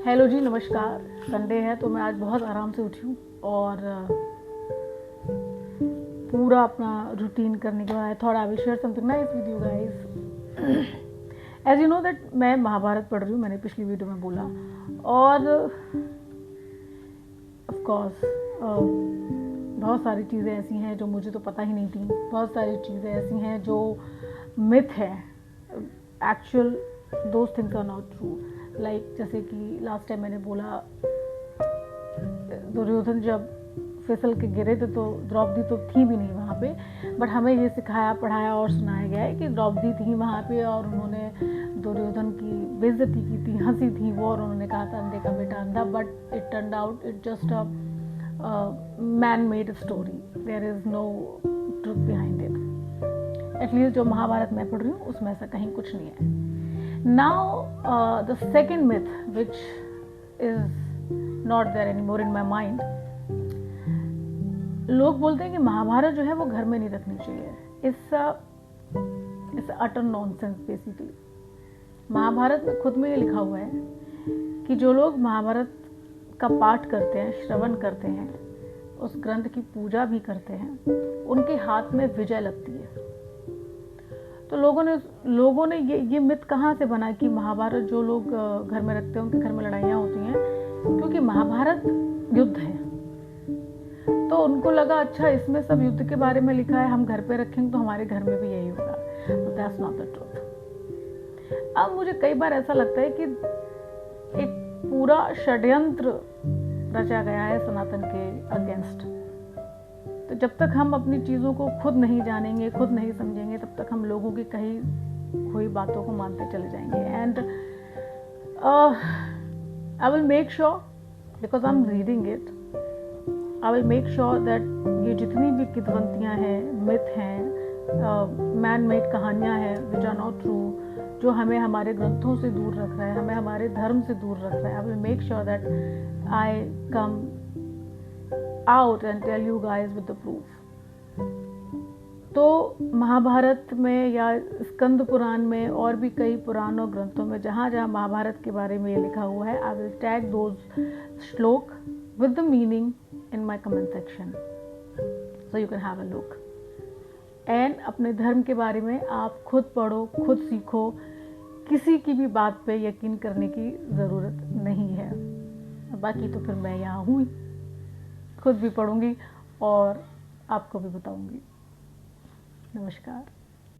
Hello जी, नमस्कार। Sunday है तो मैं आज बहुत आराम से उठी हूँ और पूरा अपना रूटीन करने के बाद I thought I will share something nice with you guys. As you know that मैं महाभारत पढ़ रही हूँ, मैंने पिछली वीडियो में बोला। और ऑफ कोर्स बहुत सारी चीज़ें ऐसी हैं जो मुझे तो पता ही नहीं थी, बहुत सारी चीज़ें ऐसी हैं जो मिथ है, actual those things are not true. Like जैसे कि लास्ट टाइम मैंने बोला, दुर्योधन जब फिसल के गिरे थे तो द्रौपदी तो थी भी नहीं वहाँ पे, बट हमें ये सिखाया, पढ़ाया और सुनाया गया है कि द्रौपदी थी वहाँ पे और उन्होंने दुर्योधन की बेइज्जती की थी, हंसी थी वो, और उन्होंने कहा था अंधे का बेटा अंधा, but it turned out it just a man made story, there is no truth behind it. At least जो महाभारत मैं पढ़ रही हूँ उसमें ऐसा कहीं कुछ नहीं है। Now the second myth, which is not there anymore in my mind, लोग बोलते हैं कि महाभारत जो है वो घर में नहीं रखनी चाहिए। It's utter nonsense basically. Mahabharata में खुद में ये लिखा हुआ है कि जो लोग महाभारत का पाठ करते हैं, श्रवण करते हैं, उस ग्रंथ की पूजा भी करते हैं, उनके हाथ में विजय लगती है। तो लोगों ने ये मिथ कहाँ से बना कि महाभारत जो लोग घर में रखते हैं उनके घर में लड़ाइयाँ होती हैं, क्योंकि महाभारत युद्ध है। तो उनको लगा अच्छा इसमें सब युद्ध के बारे में लिखा है, हम घर पे रखेंगे तो हमारे घर में भी यही होगा। But that's not the truth. अब मुझे कई बार ऐसा लगता है कि एक पूरा षड्यंत्र रचा गया है सनातन के अगेंस्ट। तो जब तक हम अपनी चीज़ों को खुद नहीं जानेंगे, खुद नहीं समझेंगे, तब तक हम लोगों की कही हुई बातों को मानते चले जाएंगे। And I will make sure, because I am reading it, I will make sure that ये जितनी भी किद्वंतियाँ हैं, मिथ हैं, मैन मेड कहानियाँ हैं विच आर नॉट ट्रू, जो हमें हमारे ग्रंथों से दूर रख रहा है, हमें हमारे धर्म से दूर रख रहा है, I will make sure that I come out and tell you guys with the proof। तो महाभारत में या स्कंद पुराण में और भी कई पुराण और ग्रंथों में जहाँ जहाँ महाभारत के बारे में ये लिखा हुआ है, आई विल टैग दोज श्लोक with the meaning in my comment section so you can have a look। And अपने धर्म के बारे में आप खुद पढ़ो, खुद सीखो, किसी की भी बात पे यकीन करने की ज़रूरत नहीं है। बाकी तो फिर मैं यहाँ हूँ, खुद भी पढ़ूंगी और आपको भी बताऊंगी। नमस्कार।